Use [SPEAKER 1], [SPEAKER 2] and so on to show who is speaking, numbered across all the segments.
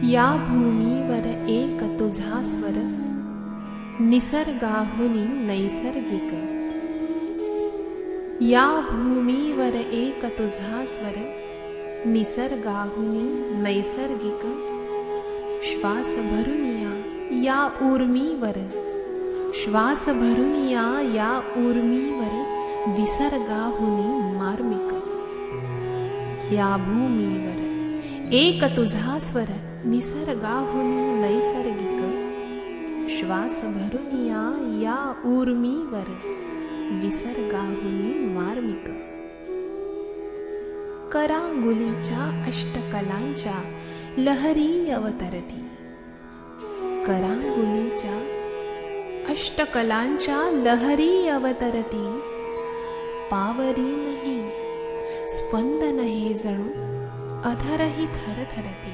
[SPEAKER 1] या भूमीवर एक तुझा स्वर, निसर्गाहुनी नैसर्गिक. या भूमीवर एक तुझा स्वर, निसर्गाहुनी नैसर्गिक. श्वास भरूनिया या उर्मीवर, श्वास भरूनिया या उर्मीवर, विसर्गाहुनी मार्मिक. या भूमीवर एक तुझा स्वर, निसर्गाहुनी नैसर्गिक. श्वास भरूनिया या उर्मीवर, विसर्गाहुनी मार्मिक. करांगुलीच्या अष्टकलांच्या लहरी अवतरती. करांगुलीच्या अष्टकलांच्या लहरी अवतरती. पावरी नाही स्पंदन हे जणू अधरही थरथरती.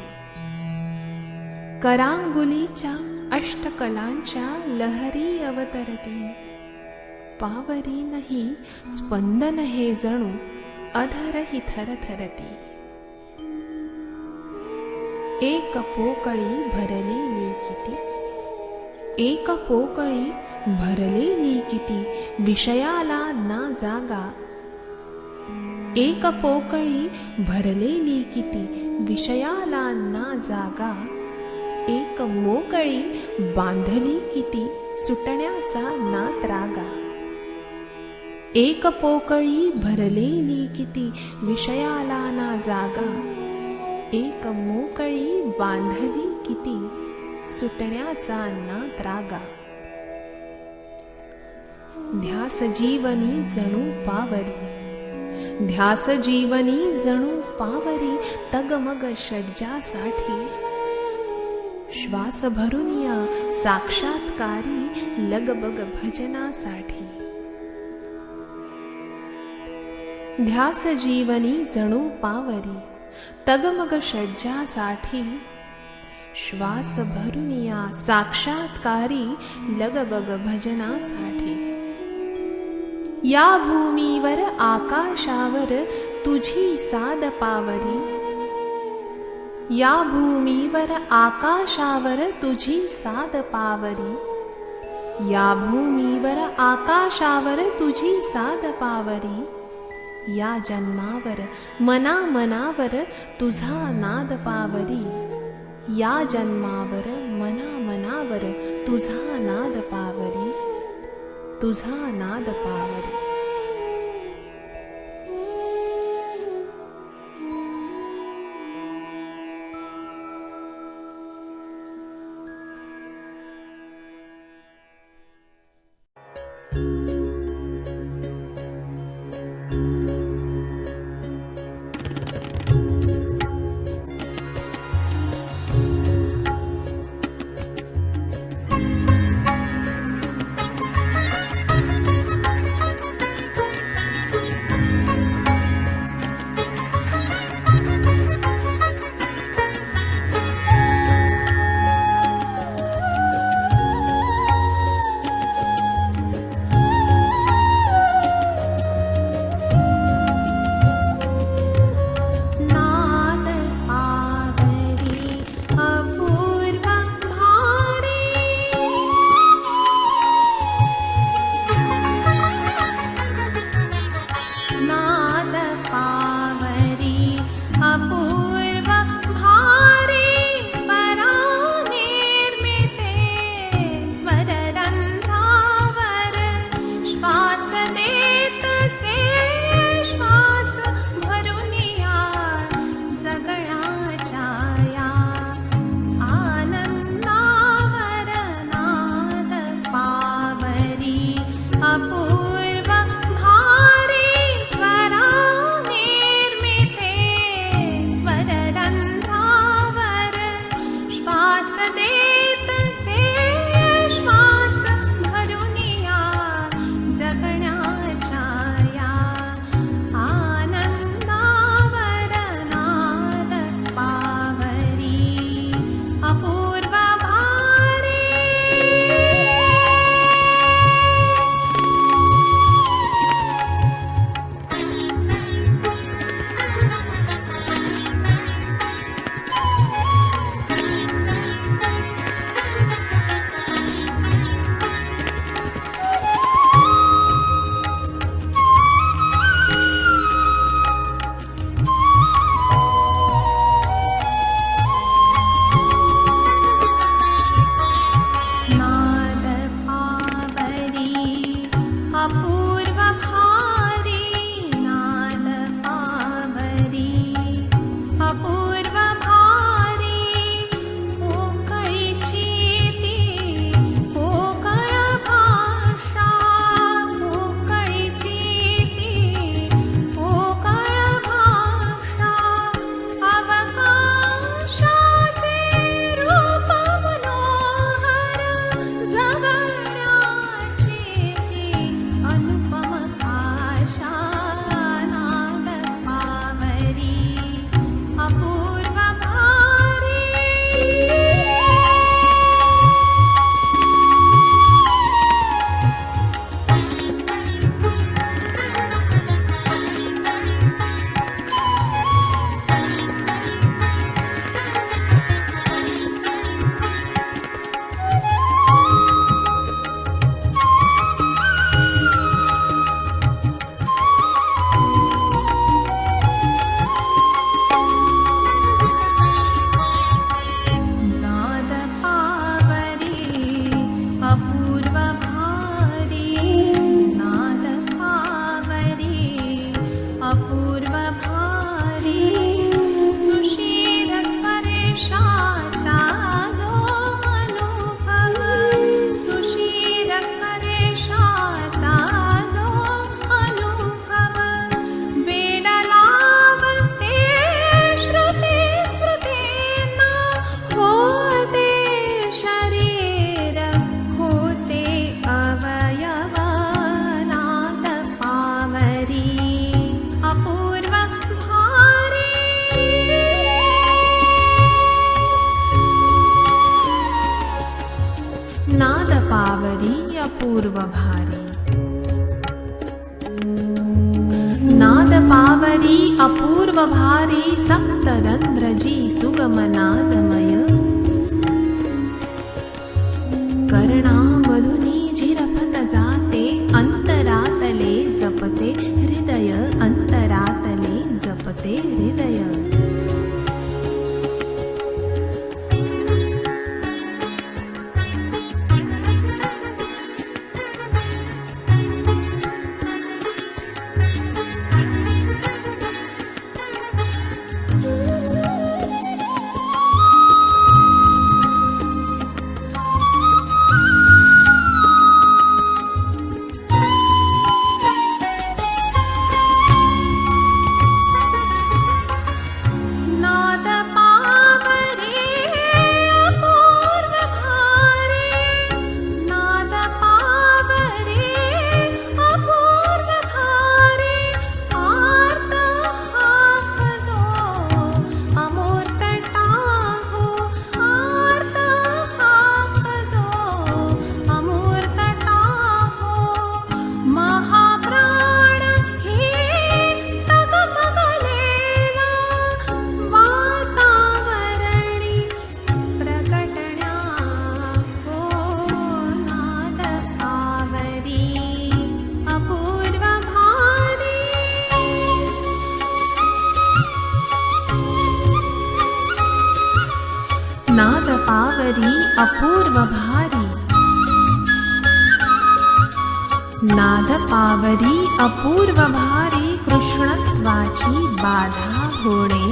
[SPEAKER 1] करांगुलीच्या अष्टकलांच्या लहरी अवतरती. पावरी नाही स्पंदन हे जणू अधरही थरथरती. एक पोकळी भरलेली किती, एक पोकळी भरलेली किती, विषयाला ना जागा. एक पोकळी भरलेली किती, विषयाला ना जागा. एक मोकळी बांधली किती, सुटण्याचा ना त्रागा. एक पोकळी भरलेली किती, विषयाला ना जागा. एक मोकळी बांधली किती, सुटण्याचा ना त्रागा. ध्यास जीवनी जणू पावरी, ध्यास जीवनी जणू पावरी, तगमग षड्जासाठी. श्वास भरूनिया साक्षात्कारी, लगबग भजनासाठी. ध्यास जीवनी जणू पावरी, तगमग षड्जासाठी. श्वास भरूनिया साक्षात्कारी, लगबग भजनासाठी. या भूमीवर आकाशावर तुझी साद पावरी. या भूमीवर आकाशावर तुझी साद पावरी. या भूमीवर आकाशावर तुझी साद पावरी. या जन्मावर मना मनावर तुझा नाद पावरी. या जन्मावर मना मनावर तुझा नाद पावरी, तुझा नाद पावरी. अपूर्व भारी नाद पावरी अपूर्व भारी पोकळीची ती पोकळ भाषा पोकळीची ती पोकळ भाषा अवकाशाचे रूप मनोहर जगण्याची ती अनुपम आशा नाद पावरी अपूर्व भारी नाद पावरी अपूर्व भारी नाद पावरी अपूर्व भारी सुशील स्पर्शाचा जो अनुभव सुशील स्पर्शाचा जो अनुभव वेड लावते श्रुती स्मृतींना होते शरीर होते अवयव नाद पावरी अपूर्व भारी नाद पावरी अपूर्व भारी नाद पावरी अपूर्व भारी सप्तरंध्रजी सुगम नादमय कर्णामधुनी झिरपत जाते अंतरातले जपते हृदय अंतरातले जपते हृदय नाद पावरी अपूर्व भारी नाद पावरी अपूर्व भारी आर्त हाक जो अमूर्त टाहो आर्त हाक जो अमूर्त टाहो महाप्राण ही तगमगलेला वातावरणी प्रकटण्या हो नाद पावरी अपूर्व भारी नाद पावरी अपूर्व भारी नाद पावरी अपूर्व भारी कृष्णत्वाची बाधा होणे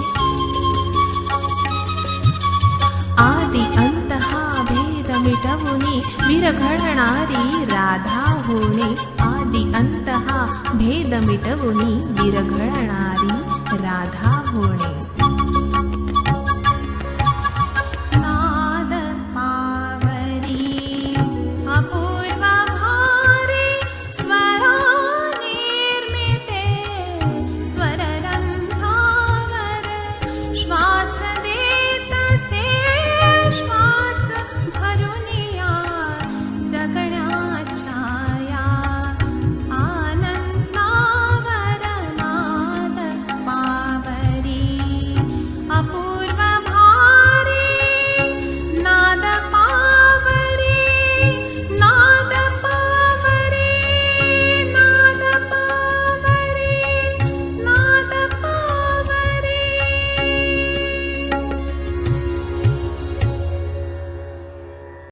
[SPEAKER 1] आदि अंत हा भेद मिटवुनी विरघळणारी राधा होणे आदि अंत हा भेद मिटवुनी विरघळणारी राधा